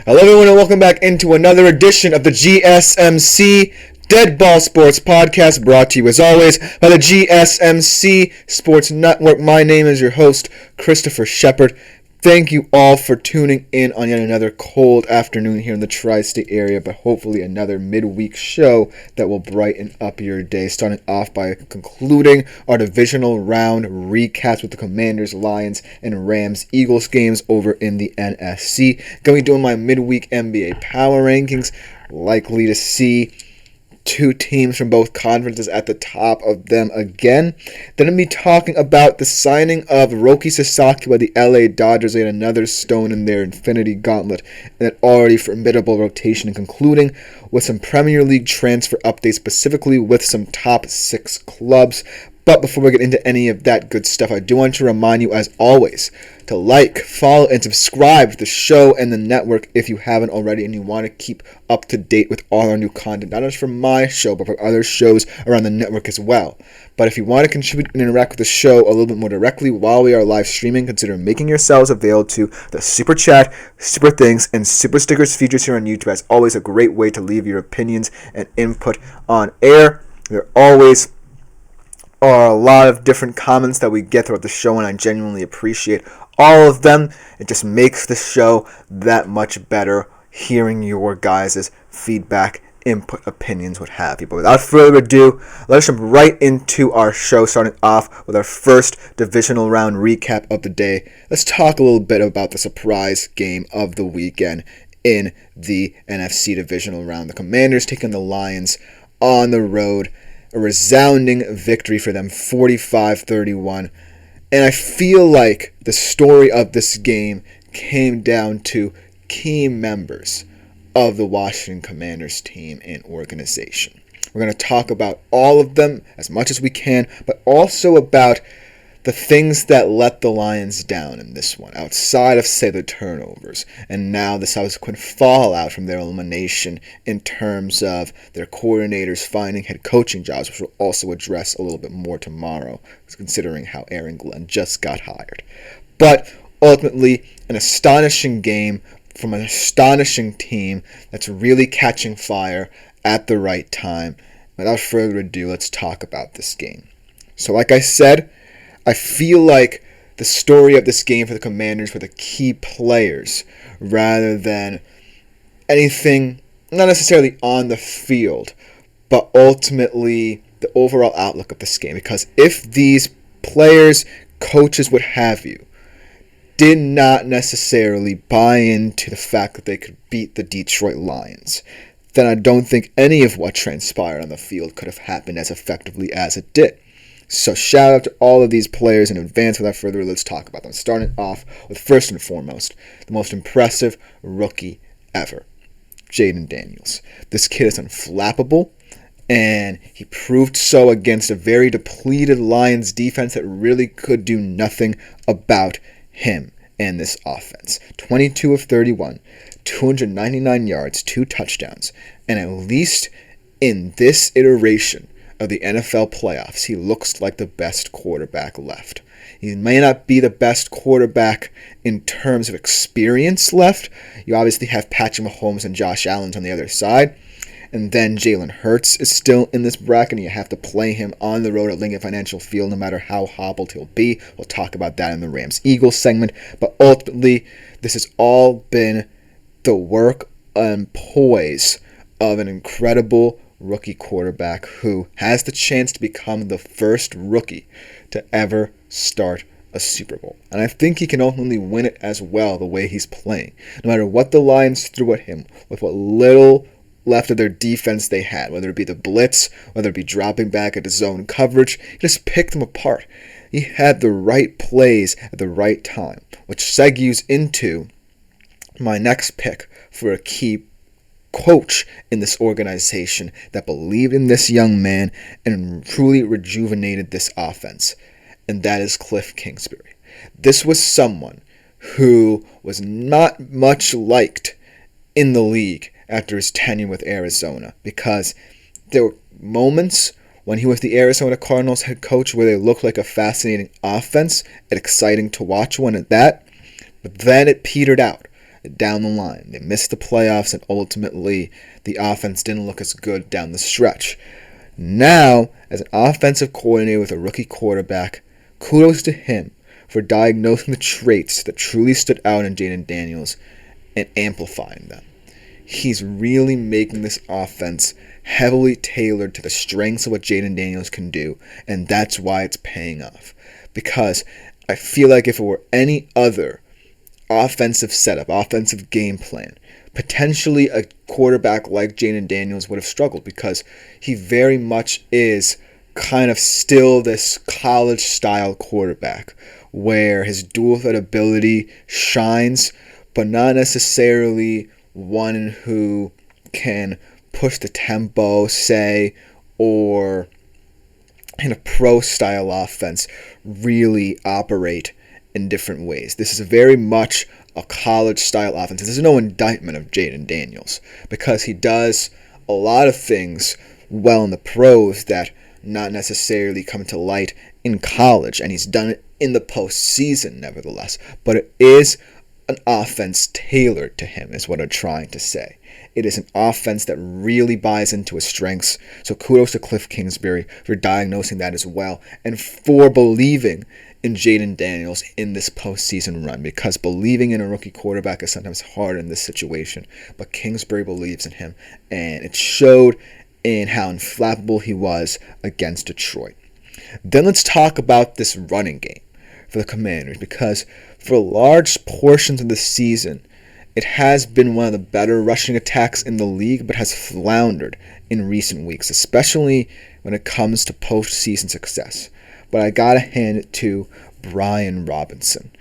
Hello everyone and welcome back into another edition of the GSMC Dead Ball Sports Podcast, brought to you as always by the GSMC Sports Network. My name is your host, Christopher Shepard. Thank you all for tuning in on yet another cold afternoon here in the tri-state area, but hopefully another midweek show that will brighten up your day, starting off by concluding our divisional round recaps with the Commanders, Lions, and Rams, Eagles games over in the NFC. Going to be doing my midweek NBA power rankings, likely to see two teams from both conferences at the top of them again. Then I'll be talking about the signing of Roki Sasaki by the LA Dodgers. They had another stone in their infinity gauntlet and an already formidable rotation, and concluding with some Premier League transfer updates, specifically with some top 6 clubs. But before we get into any of that good stuff, I do want to remind you, as always, to like, follow, and subscribe to the show and the network if you haven't already and you want to keep up to date with all our new content, not just for my show, but for other shows around the network as well. But if you want to contribute and interact with the show a little bit more directly while we are live streaming, consider making yourselves available to the Super Chat, Super Things, and Super Stickers features here on YouTube. As always, a great way to leave your opinions and input on air. There always are a lot of different comments that we get throughout the show, and I genuinely appreciate all of them. It just makes the show that much better hearing your guys' feedback, input, opinions, what have you. But without further ado, let's jump right into our show, starting off with our first divisional round recap of the day. Let's talk a little bit about the surprise game of the weekend in the NFC divisional round. The Commanders taking the Lions on the road. A resounding victory for them, 45-31. And I feel like the story of this game came down to key members of the Washington Commanders team and organization. We're going to talk about all of them as much as we can, but also about the things that let the Lions down in this one, outside of, say, the turnovers, and now the subsequent fallout from their elimination in terms of their coordinators finding head coaching jobs, which we'll also address a little bit more tomorrow, considering how Aaron Glenn just got hired. But ultimately, an astonishing game from an astonishing team that's really catching fire at the right time. Without further ado, let's talk about this game. So like I said, I feel like the story of this game for the Commanders were the key players rather than anything, not necessarily on the field, but ultimately the overall outlook of this game. Because if these players, coaches, what have you, did not necessarily buy into the fact that they could beat the Detroit Lions, then I don't think any of what transpired on the field could have happened as effectively as it did. So shout out to all of these players in advance. Without further ado, let's talk about them. Starting off with, first and foremost, the most impressive rookie ever, Jaden Daniels. This kid is unflappable, and he proved so against a very depleted Lions defense that really could do nothing about him and this offense. 22 of 31, 299 yards, 2 touchdowns, and at least in this iteration of the NFL playoffs, he looks like the best quarterback left. He may not be the best quarterback in terms of experience left. You obviously have Patrick Mahomes and Josh Allen on the other side. And then Jalen Hurts is still in this bracket, and you have to play him on the road at Lincoln Financial Field no matter how hobbled he'll be. We'll talk about that in the Rams-Eagles segment. But ultimately, this has all been the work and poise of an incredible rookie quarterback who has the chance to become the first rookie to ever start a Super Bowl. And I think he can ultimately win it as well the way he's playing. No matter what the Lions threw at him, with what little left of their defense they had, whether it be the blitz, whether it be dropping back at the zone coverage, he just picked them apart. He had the right plays at the right time, which segues into my next pick for a key coach in this organization that believed in this young man and truly rejuvenated this offense, and that is Cliff Kingsbury. This was someone who was not much liked in the league after his tenure with Arizona, because there were moments when he was the Arizona Cardinals head coach where they looked like a fascinating offense and exciting to watch one at that, but then it petered out. down the line. They missed the playoffs, and ultimately the offense didn't look as good down the stretch. Now, as an offensive coordinator with a rookie quarterback, kudos to him for diagnosing the traits that truly stood out in Jaden Daniels and amplifying them. He's really making this offense heavily tailored to the strengths of what Jaden Daniels can do, and that's why it's paying off. Because I feel like if it were any other offensive setup, offensive game plan, potentially a quarterback like Jaden Daniels would have struggled, because he very much is kind of still this college-style quarterback where his dual threat ability shines, but not necessarily one who can push the tempo, say, or in a pro-style offense really operate in different ways. This is very much a college-style offense. This is no indictment of Jaden Daniels, because he does a lot of things well in the pros that not necessarily come to light in college, and he's done it in the postseason nevertheless. But it is an offense tailored to him, is what I'm trying to say. It is an offense that really buys into his strengths. So kudos to Cliff Kingsbury for diagnosing that as well, and for believing in Jaden Daniels in this postseason run, because believing in a rookie quarterback is sometimes hard in this situation. But Kingsbury believes in him, and it showed in how inflappable he was against Detroit. Then let's talk about this running game for the Commanders, because for large portions of the season, it has been one of the better rushing attacks in the league, but has floundered in recent weeks, especially when it comes to postseason success. But I gotta hand it to Brian Robinson.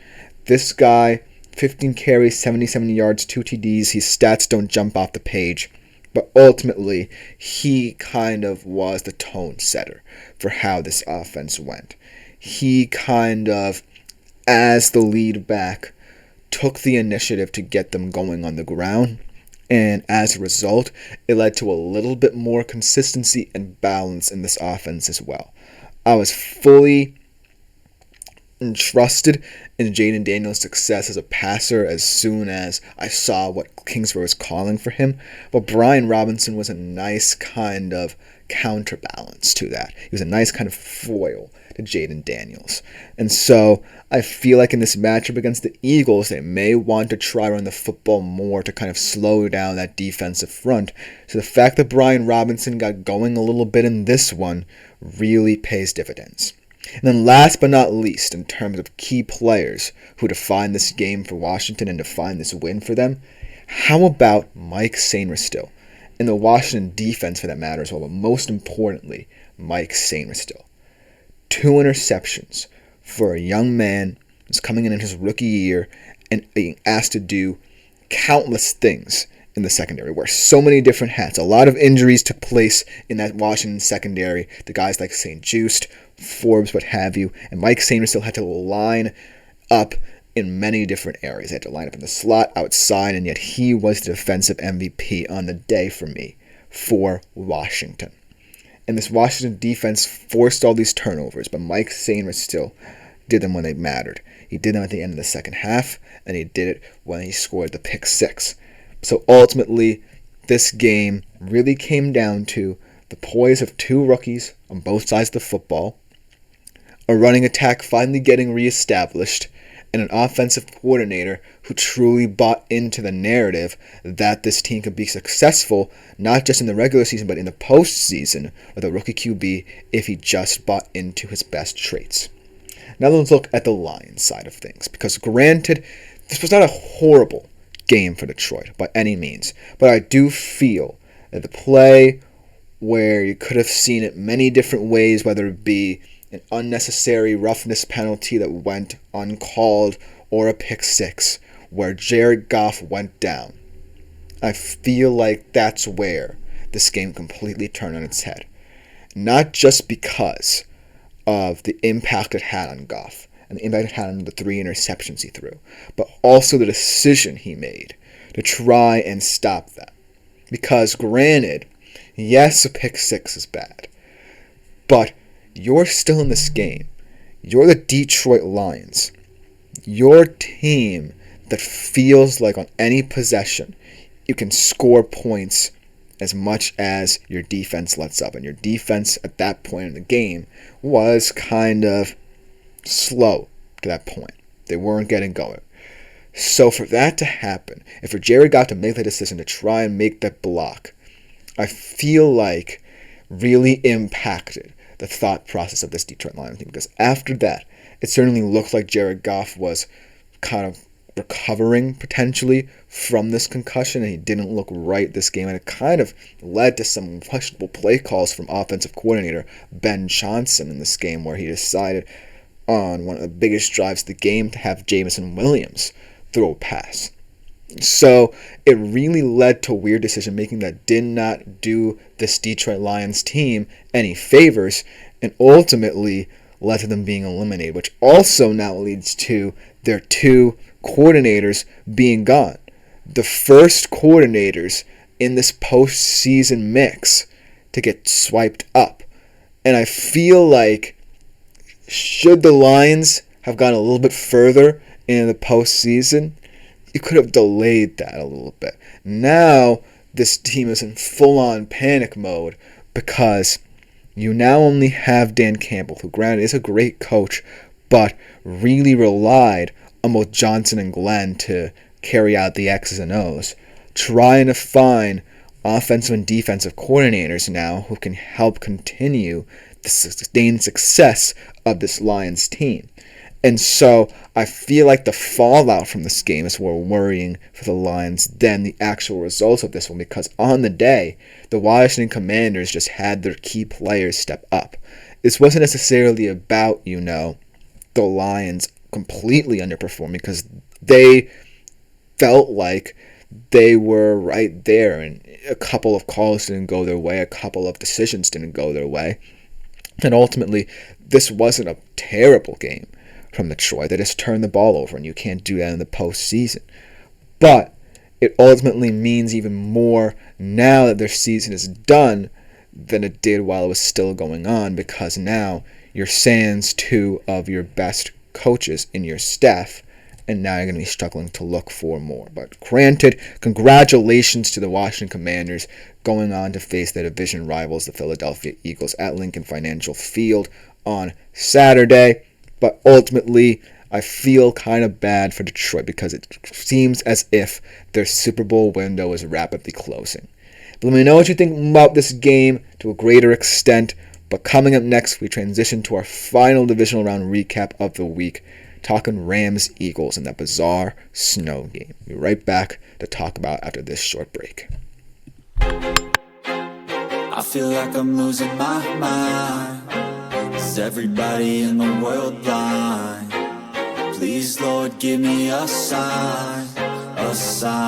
This guy, 15 carries, 77 yards, 2 TDs. His stats don't jump off the page, but ultimately, he kind of was the tone setter for how this offense went. He kind of, as the lead back, took the initiative to get them going on the ground, and as a result, it led to a little bit more consistency and balance in this offense as well. I was fully entrusted in Jaden Daniels' success as a passer as soon as I saw what Kingsbury was calling for him, but Brian Robinson was a nice kind of counterbalance to that. He was a nice kind of foil to Jaden Daniels. And so I feel like in this matchup against the Eagles, they may want to try run the football more to kind of slow down that defensive front. So the fact that Brian Robinson got going a little bit in this one really pays dividends. And then last but not least, in terms of key players who defined this game for Washington and defined this win for them, how about Mike Sainristil? And the Washington defense for that matter as well, but most importantly, Mike Sainristil. 2 interceptions for a young man who's coming in his rookie year and being asked to do countless things in the secondary, wear so many different hats. A lot of injuries took place in that Washington secondary. The guys like St. Juste, Forbes, what have you, and Mike Sainristil had to line up in many different areas. He had to line up in the slot, outside, and yet he was the defensive MVP on the day for me for Washington. And this Washington defense forced all these turnovers, but Mike Sainristil did them when they mattered. He did them at the end of the second half, and he did it when he scored the pick six. So ultimately, this game really came down to the poise of 2 rookies on both sides of the football, a running attack finally getting reestablished, and an offensive coordinator who truly bought into the narrative that this team could be successful, not just in the regular season, but in the postseason with a rookie QB if he just bought into his best traits. Now let's look at the Lions side of things, because granted, this was not a horrible game for Detroit by any means, but I do feel that the play where you could have seen it many different ways, whether it be an unnecessary roughness penalty that went uncalled or a pick six where Jared Goff went down. I feel like that's where this game completely turned on its head. Not just because of the impact it had on Goff and the impact it had on the 3 interceptions he threw, but also the decision he made to try and stop that. Because granted, yes, a pick six is bad, but you're still in this game. You're the Detroit Lions. Your team that feels like on any possession you can score points as much as your defense lets up. And your defense at that point in the game was kind of slow to that point. They weren't getting going. So for that to happen, and for Jerry Goff to make the decision to try and make that block, I feel like really impacted the thought process of this Detroit Lions team. Because after that, it certainly looked like Jared Goff was kind of recovering potentially from this concussion, and he didn't look right this game, and it kind of led to some questionable play calls from offensive coordinator Ben Johnson in this game, where he decided on one of the biggest drives of the game to have Jameson Williams throw a pass. So it really led to weird decision making that did not do this Detroit Lions team any favors, and ultimately led to them being eliminated, which also now leads to their two coordinators being gone. The first coordinators in this postseason mix to get swiped up. And I feel like should the Lions have gone a little bit further in the postseason, you could have delayed that a little bit. Now, this team is in full-on panic mode because you now only have Dan Campbell, who granted is a great coach, but really relied on both Johnson and Glenn to carry out the X's and O's, trying to find offensive and defensive coordinators now who can help continue the sustained success of this Lions team. And so I feel like the fallout from this game is more worrying for the Lions than the actual results of this one, because on the day, the Washington Commanders just had their key players step up. This wasn't necessarily about, the Lions completely underperforming, because they felt like they were right there, and a couple of calls didn't go their way, a couple of decisions didn't go their way. And ultimately, this wasn't a terrible game from Detroit. They just turned the ball over, and you can't do that in the postseason. But it ultimately means even more now that their season is done than it did while it was still going on, because now you're sans two of your best coaches in your staff, and now you're going to be struggling to look for more. But granted, congratulations to the Washington Commanders going on to face their division rivals, the Philadelphia Eagles, at Lincoln Financial Field on Saturday. But ultimately, I feel kind of bad for Detroit because it seems as if their Super Bowl window is rapidly closing. But let me know what you think about this game to a greater extent. But coming up next, we transition to our final divisional round recap of the week, talking Rams-Eagles in that bizarre snow game. We'll be right back to talk about after this short break. I feel like I'm losing my mind. Is everybody in the world blind? Please, Lord, give me a sign, a sign.